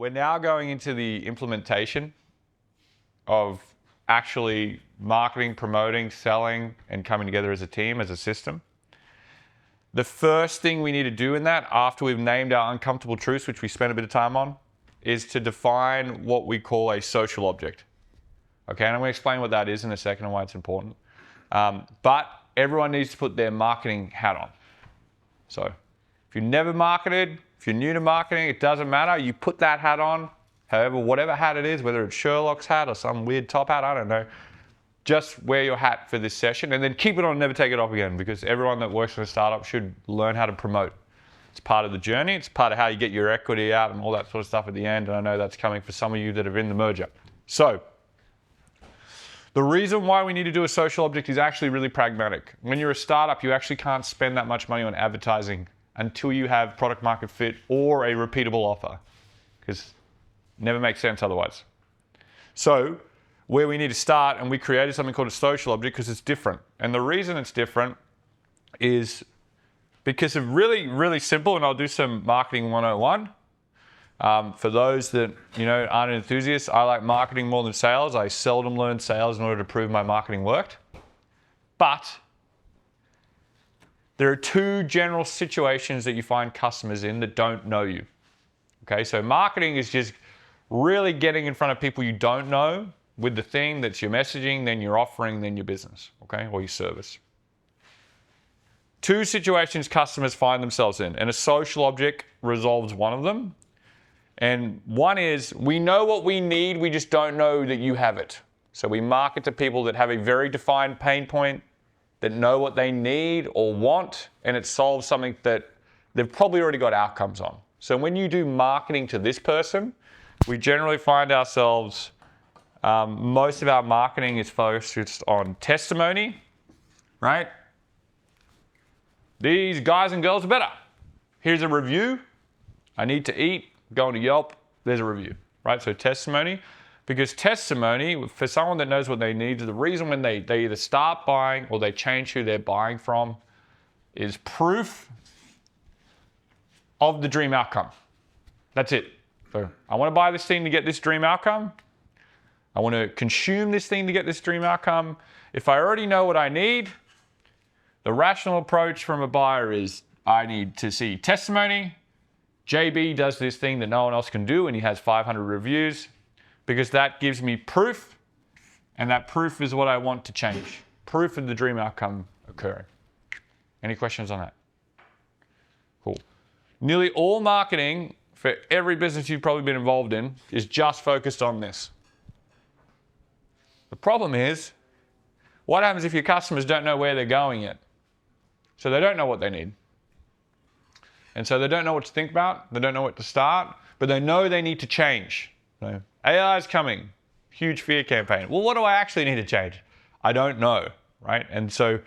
We're now going into the implementation of actually marketing, promoting, selling, and coming together as a team, as a system. The first thing we need to do in that, after we've named our uncomfortable truths, which we spent a bit of time on, is to define what we call a social object. Okay, and I'm going to explain what that is in a second and why it's important. But everyone needs to put their marketing hat on. So if you've never marketed, if you're new to marketing, it doesn't matter. You put that hat on, however, whatever hat it is, whether it's Sherlock's hat or some weird top hat, I don't know. Just wear your hat for this session and then keep it on and never take it off again, because everyone that works in a startup should learn how to promote. It's part of the journey. It's part of how you get your equity out and all that sort of stuff at the end. And I know that's coming for some of you that are in the merger. So the reason why we need to do a social object is actually really pragmatic. When you're a startup, you actually can't spend that much money on advertising until you have product market fit or a repeatable offer, because it never makes sense otherwise. So where we need to start, and we created something called a social object because it's different. And the reason it's different is because of really, really simple, and I'll do some marketing 101. For those that aren't enthusiasts, I like marketing more than sales. I seldom learn sales in order to prove my marketing worked. But there are two general situations that you find customers in that don't know you. Okay, so marketing is just really getting in front of people you don't know with the thing that's your messaging, then your offering, then your business, okay, or your service. Two situations customers find themselves in, and a social object resolves one of them. And one is, we know what we need, we just don't know that you have it. So we market to people that have a very defined pain point, that know what they need or want, and it solves something that they've probably already got outcomes on. So when you do marketing to this person, we generally find ourselves, most of our marketing is focused on testimony, right? These guys and girls are better. Here's a review. I need to eat. Going to Yelp, there's a review, right? So testimony, because testimony, for someone that knows what they need, the reason when they either start buying or they change who they're buying from is proof of the dream outcome. That's it. So I want to buy this thing to get this dream outcome. I want to consume this thing to get this dream outcome. If I already know what I need, the rational approach from a buyer is I need to see testimony. JB does this thing that no one else can do, and he has 500 reviews, because that gives me proof, and that proof is what I want to change. Proof of the dream outcome occurring. Any questions on that? Cool. Nearly all marketing for every business you've probably been involved in is just focused on this. The problem is, what happens if your customers don't know where they're going yet? So they don't know what they need. And so they don't know what to think about, they don't know what to start, but they know they need to change. So AI is coming, huge fear campaign. Well, what do I actually need to change? I don't know, right? And so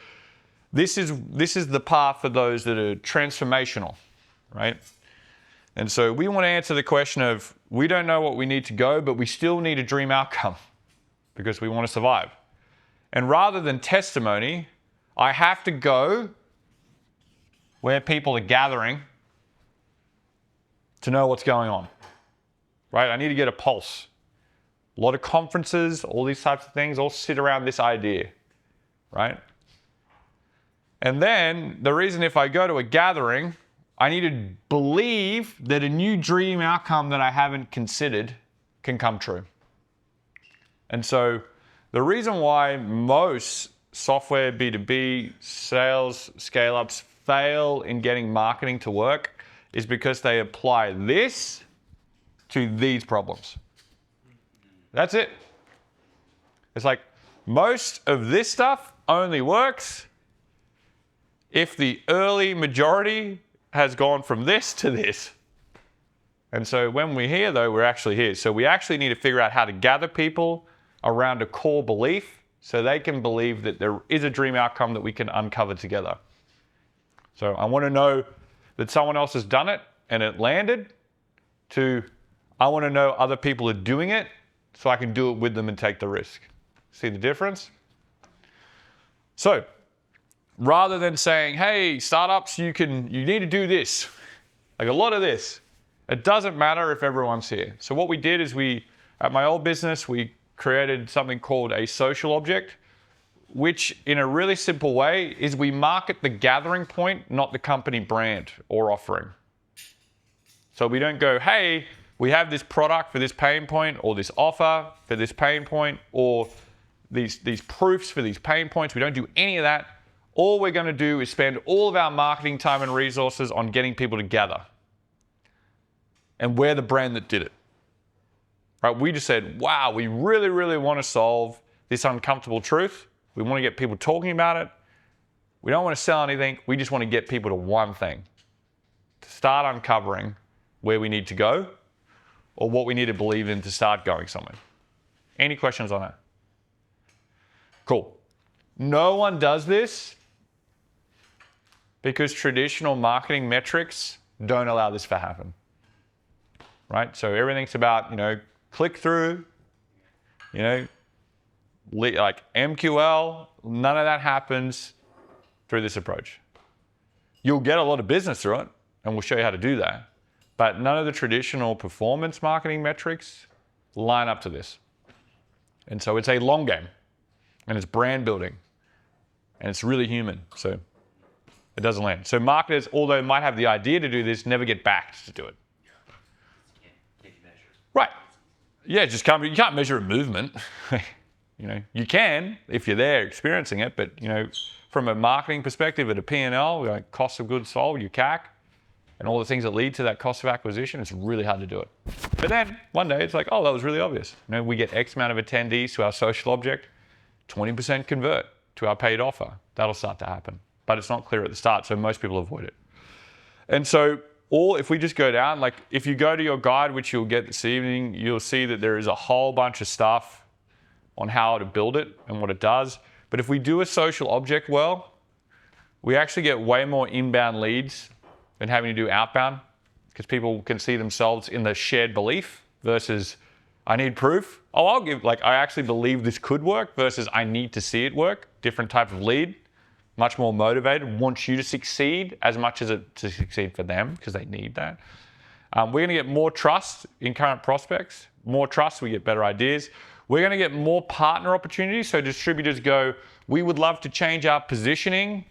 this is the path for those that are transformational, right? And so we want to answer the question of, we don't know what we need to go, but we still need a dream outcome because we want to survive. And rather than testimony, I have to go where people are gathering to know what's going on, right? I need to get a pulse. A lot of conferences, all these types of things, all sit around this idea, right? And then the reason if I go to a gathering, I need to believe that a new dream outcome that I haven't considered can come true. And so the reason why most software B2B sales scale-ups fail in getting marketing to work is because they apply this to these problems. That's it. It's like most of this stuff only works if the early majority has gone from this to this. And so when we're here, though, we're actually here. So we actually need to figure out how to gather people around a core belief so they can believe that there is a dream outcome that we can uncover together. So I want to know that someone else has done it and it landed, to I want to know other people are doing it so I can do it with them and take the risk. See the difference? So rather than saying, hey, startups, you need to do this, like a lot of this, It doesn't matter if everyone's here. So what we did is at my old business, we created something called a social object, which in a really simple way is we market the gathering point, not the company brand or offering. So we don't go, hey, we have this product for this pain point, or this offer for this pain point, or these proofs for these pain points. We don't do any of that. All we're going to do is spend all of our marketing time and resources on getting people together. And we're the brand that did it. Right? We just said, wow, we really, really want to solve this uncomfortable truth. We want to get people talking about it. We don't want to sell anything. We just want to get people to one thing, to start uncovering where we need to go or what we need to believe in to start going somewhere. Any questions on that? Cool. No one does this because traditional marketing metrics don't allow this to happen. Right? So everything's about, click through, like MQL. None of that happens through this approach. You'll get a lot of business through it, and we'll show you how to do that. But none of the traditional performance marketing metrics line up to this. And so it's a long game, and it's brand building, and it's really human. So it doesn't land. So marketers, although might have the idea to do this, never get backed to do it. Right. Yeah, you can't measure a movement. You can if you're there experiencing it, but from a marketing perspective at a P&L, like cost of goods sold, your CAC, and all the things that lead to that cost of acquisition, it's really hard to do it. But then one day it's like, oh, that was really obvious. We get X amount of attendees to our social object, 20% convert to our paid offer. That'll start to happen. But it's not clear at the start, so most people avoid it. And so if we just go down, like if you go to your guide, which you'll get this evening, you'll see that there is a whole bunch of stuff on how to build it and what it does. But if we do a social object well, we actually get way more inbound leads than having to do outbound, because people can see themselves in the shared belief versus I need proof. Oh, I actually believe this could work versus I need to see it work. Different type of lead. Much more motivated, wants you to succeed as much as to succeed for them because they need that. We're going to get more trust in current prospects. More trust, we get better ideas. We're going to get more partner opportunities. So distributors go, we would love to change our positioning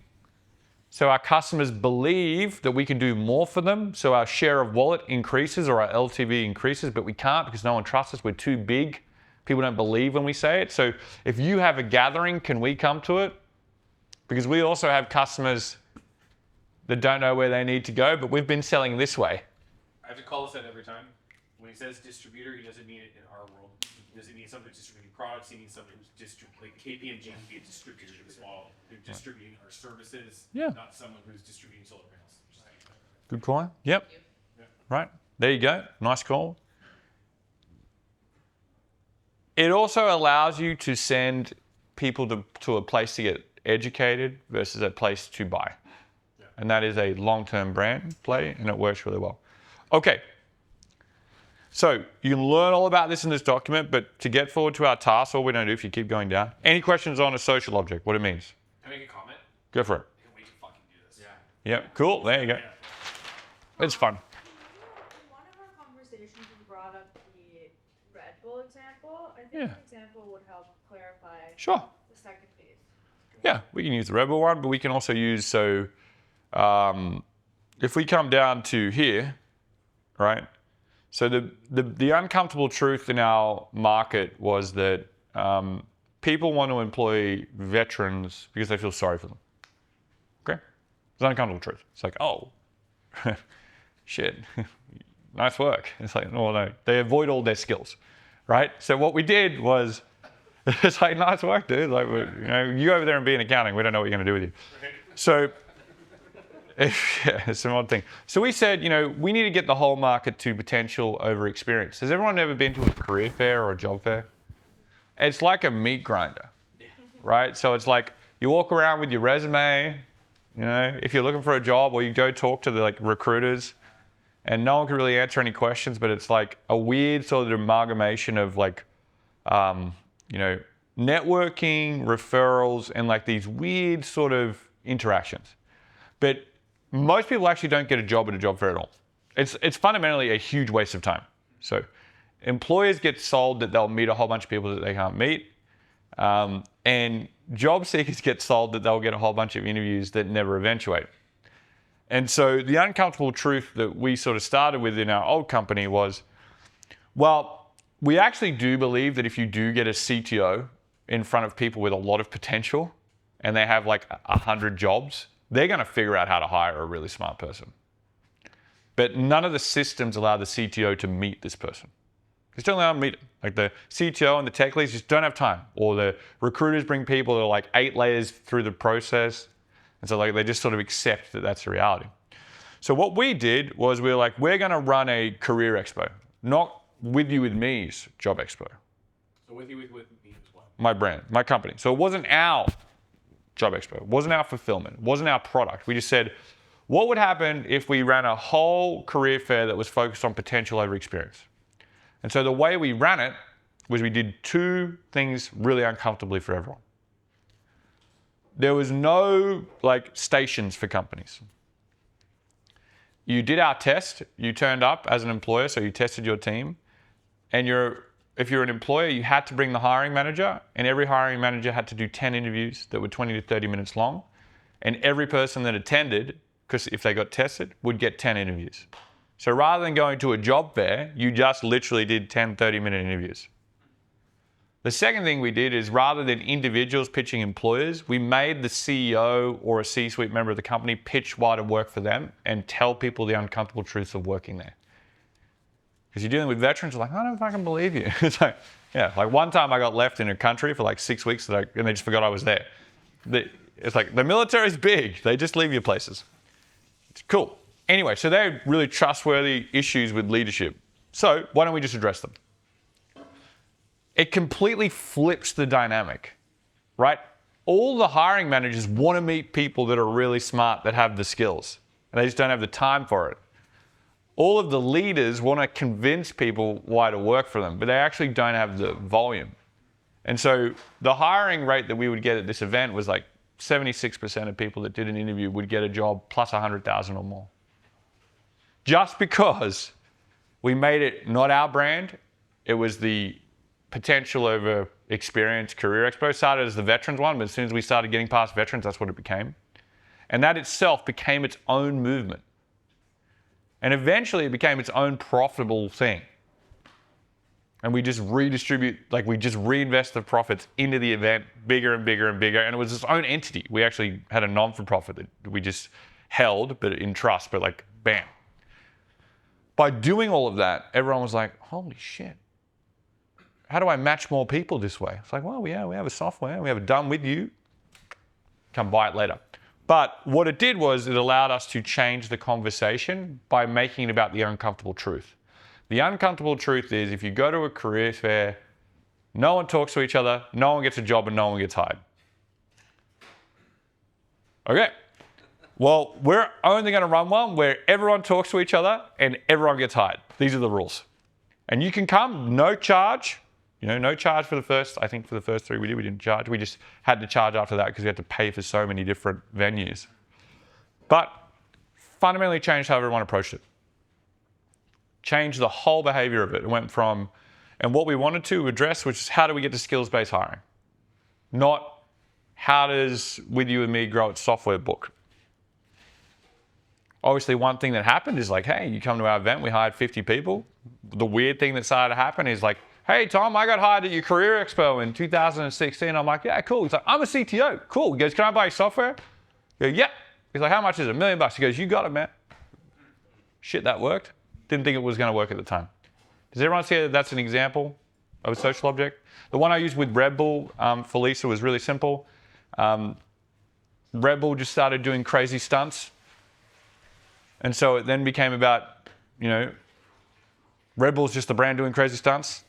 so our customers believe that we can do more for them. So our share of wallet increases or our LTV increases, but we can't because no one trusts us. We're too big. People don't believe when we say it. So if you have a gathering, can we come to it? Because we also have customers that don't know where they need to go, but we've been selling this way. I have to call this out every time. When he says distributor, he doesn't mean it in our world. He doesn't mean somebody who's distributing products. He means somebody who's like KPMG can be a distributor to this model. They're distributing our services, not someone who's distributing solar panels. Good call. Yep. Right. There you go. Nice call. It also allows you to send people to a place to get educated versus a place to buy. And that is a long-term brand play, and it works really well. Okay. So you can learn all about this in this document, but to get forward to our task, all we're going to do, if you keep going down, any questions on a social object, what it means? Can I make a comment? Go for it. I can't wait to fucking do this. Yeah, cool. There you go. It's fun. In one of our conversations, we brought up the Red Bull example. I think an example would help clarify the second piece. Yeah, we can use the Red Bull one, but we can also use, if we come down to here, right? So the uncomfortable truth in our market was that people want to employ veterans because they feel sorry for them. Okay? It's an uncomfortable truth. It's like, oh, shit, nice work. It's like, no, they avoid all their skills, right? So what we did was, it's like, nice work, dude. Like, you go over there and be in accounting. We don't know what you're going to do with you. So, it's an odd thing. So we said, we need to get the whole market to potential over experience. Has everyone ever been to a career fair or a job fair? It's like a meat grinder, right? So it's like you walk around with your resume, if you're looking for a job, or you go talk to the recruiters, and no one can really answer any questions, but it's like a weird sort of amalgamation of networking, referrals, and these weird sort of interactions. But most people actually don't get a job at a job fair at all. It's fundamentally a huge waste of time. So employers get sold that they'll meet a whole bunch of people that they can't meet. And job seekers get sold that they'll get a whole bunch of interviews that never eventuate. And so the uncomfortable truth that we sort of started with in our old company was, well, we actually do believe that if you do get a CTO in front of people with a lot of potential and they have like 100 jobs, they're going to figure out how to hire a really smart person. But none of the systems allow the CTO to meet this person. They still allow them to meet it. Like the CTO and the tech leads just don't have time. Or the recruiters bring people that are like 8 layers through the process. And so like they just sort of accept that that's the reality. So what we did was we were like, we're going to run a career expo, not with you with me's job expo. So with you with me as well. My brand, my company. So it wasn't our job expo. It wasn't our fulfillment. It wasn't our product. We just said, what would happen if we ran a whole career fair that was focused on potential over experience? And so the way we ran it was we did 2 things really uncomfortably for everyone. There was no like stations for companies. You did our test, you turned up as an employer, so you tested your team, and if you're an employer, you had to bring the hiring manager, and every hiring manager had to do 10 interviews that were 20 to 30 minutes long, and every person that attended, because if they got tested, would get 10 interviews. So rather than going to a job fair, you just literally did 10, 30-minute interviews. The second thing we did is rather than individuals pitching employers, we made the CEO or a C-suite member of the company pitch why to work for them and tell people the uncomfortable truths of working there. Because you're dealing with veterans, like, I don't fucking believe you. It's like, yeah, like one time I got left in a country for like 6 weeks and they just forgot I was there. It's like the military's big. They just leave you places. It's cool. Anyway, so they're really trustworthy issues with leadership. So why don't we just address them? It completely flips the dynamic, right? All the hiring managers want to meet people that are really smart, that have the skills, and they just don't have the time for it. All of the leaders want to convince people why to work for them, but they actually don't have the volume. And so the hiring rate that we would get at this event was like 76% of people that did an interview would get a job plus 100,000 or more. Just because we made it not our brand, it was the potential over experience career expo. It started as the veterans one, but as soon as we started getting past veterans, that's what it became. And that itself became its own movement. And eventually it became its own profitable thing. And we just redistribute, like we just reinvest the profits into the event bigger and bigger and bigger. And it was its own entity. We actually had a non-for-profit that we just held, but in trust, but like bam. By doing all of that, everyone was like, holy shit. How do I match more people this way? It's like, well, yeah, we have a software. We have it done with you. Come buy it later. But what it did was it allowed us to change the conversation by making it about the uncomfortable truth. The uncomfortable truth is if you go to a career fair, no one talks to each other, no one gets a job, and no one gets hired. Okay. Well, we're only going to run one where everyone talks to each other and everyone gets hired. These are the rules. And you can come, no charge. No charge for the first 3 we didn't charge. We just had to charge after that because we had to pay for so many different venues. But fundamentally changed how everyone approached it. Changed the whole behavior of it. It went from, and what we wanted to address, which is how do we get to skills-based hiring? Not how does With You and Me grow its software book? Obviously, one thing that happened is like, hey, you come to our event, we hired 50 people. The weird thing that started to happen is like, hey, Tom, I got hired at your career expo in 2016. I'm like, yeah, cool. He's like, I'm a CTO. Cool. He goes, can I buy your software? I go, yeah. He's like, how much is it? $1 million. He goes, you got it, man. Shit, that worked. Didn't think it was going to work at the time. Does everyone see that that's an example of a social object? The one I used with Red Bull for Lisa was really simple. Red Bull just started doing crazy stunts. And so it then became about, Red Bull's just the brand doing crazy stunts.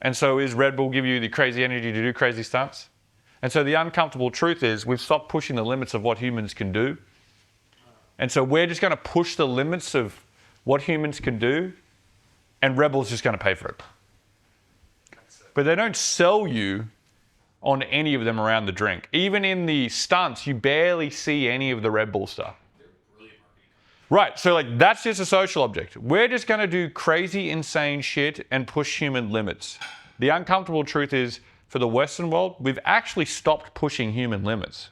And so is Red Bull give you the crazy energy to do crazy stunts? And so the uncomfortable truth is we've stopped pushing the limits of what humans can do. And so we're just going to push the limits of what humans can do, and Red Bull's just going to pay for it. But they don't sell you on any of them around the drink. Even in the stunts, you barely see any of the Red Bull stuff. Right, so like that's just a social object. We're just going to do crazy, insane shit and push human limits. The uncomfortable truth is, for the Western world, we've actually stopped pushing human limits.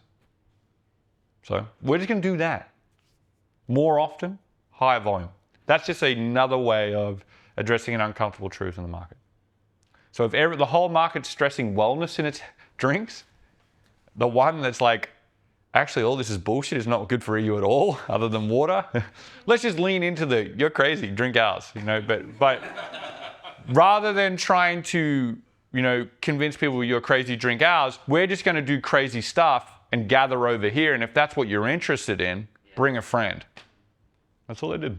So we're just going to do that more often, higher volume. That's just another way of addressing an uncomfortable truth in the market. So if the whole market's stressing wellness in its drinks, the one that's like, actually all this is bullshit, is not good for you at all, other than water, let's just lean into you're crazy, drink ours, but rather than trying to, convince people you're crazy, drink ours, we're just going to do crazy stuff and gather over here, and if that's what you're interested in, bring a friend. That's all they did.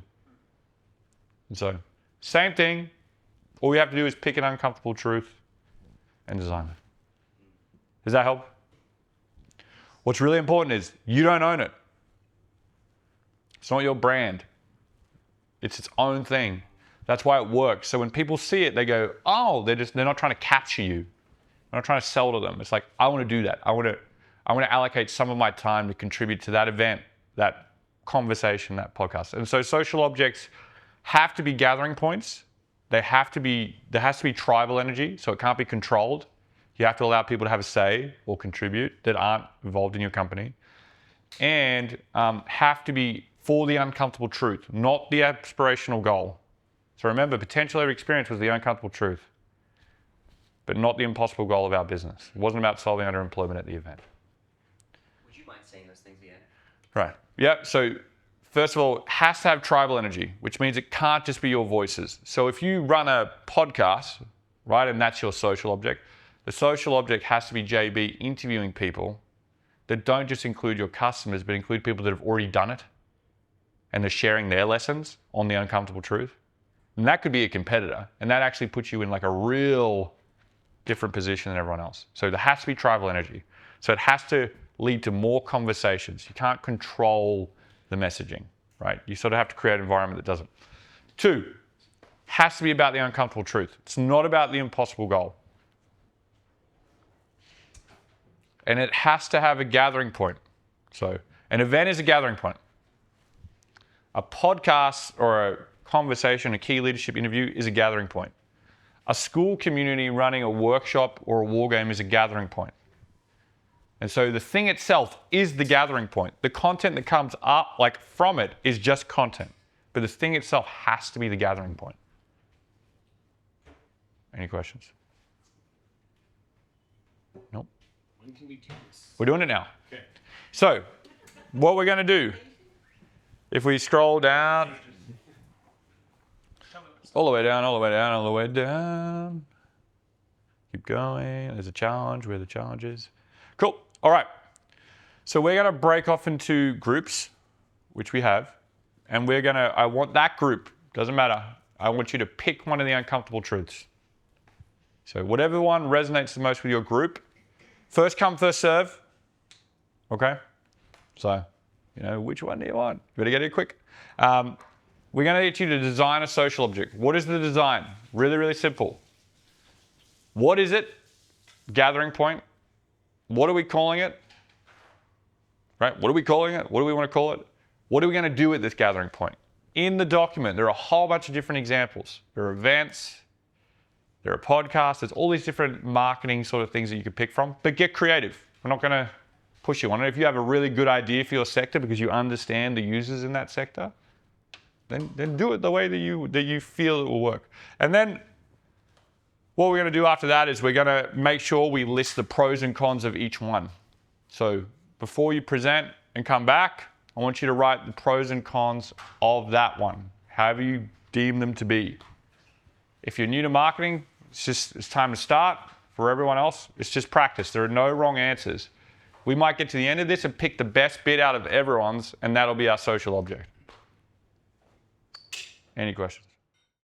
And so, same thing. All we have to do is pick an uncomfortable truth and design it. Does that help? What's really important is you don't own it. It's not your brand. It's its own thing. That's why it works. So when people see it, they go, oh, they're not trying to capture you. They're not trying to sell to them. It's like, I want to do that. I want to allocate some of my time to contribute to that event, that conversation, that podcast. And so social objects have to be gathering points. There has to be tribal energy, so it can't be controlled. You have to allow people to have a say or contribute that aren't involved in your company. And have to be for the uncomfortable truth, not the aspirational goal. So remember, potential every experience was the uncomfortable truth, but not the impossible goal of our business. It wasn't about solving underemployment at the event. Would you mind saying those things again? Right. Yep. So first of all, it has to have tribal energy, which means it can't just be your voices. So if you run a podcast, right, and that's your social object, the social object has to be JB interviewing people that don't just include your customers, but include people that have already done it and they're sharing their lessons on the uncomfortable truth. And that could be a competitor, and that actually puts you in like a real different position than everyone else. So there has to be tribal energy. So it has to lead to more conversations. You can't control the messaging, right? You sort of have to create an environment that doesn't. 2, has to be about the uncomfortable truth. It's not about the impossible goal. And it has to have a gathering point. So an event is a gathering point. A podcast or a conversation, a key leadership interview is a gathering point. A school community running a workshop or a war game is a gathering point. And so the thing itself is the gathering point. The content that comes up from it is just content. But the thing itself has to be the gathering point. Any questions? Nope. When can we do this? We're doing it now. Okay. So what we're going to do, if we scroll down, all the way down, all the way down, all the way down. Keep going. There's a challenge where the challenge is. Cool. All right. So we're going to break off into groups, which we have. And I want that group, doesn't matter. I want you to pick one of the uncomfortable truths. So whatever one resonates the most with your group, first come, first serve. Okay? So, which one do you want? You better get it quick. We're going to get you to design a social object. What is the design? Really, really simple. What is it? Gathering point. What are we calling it? Right? What are we calling it? What do we want to call it? What are we going to do at this gathering point? In the document, there are a whole bunch of different examples. There are events. There are podcasts. There's all these different marketing sort of things that you could pick from. But get creative. We're not going to push you on it. If you have a really good idea for your sector because you understand the users in that sector, then do it the way that you feel it will work. And then what we're going to do after that is we're going to make sure we list the pros and cons of each one. So before you present and come back, I want you to write the pros and cons of that one, however you deem them to be. If you're new to marketing, it's time to start. For everyone else, it's just practice. There are no wrong answers. We might get to the end of this and pick the best bit out of everyone's, and that'll be our social object. Any questions?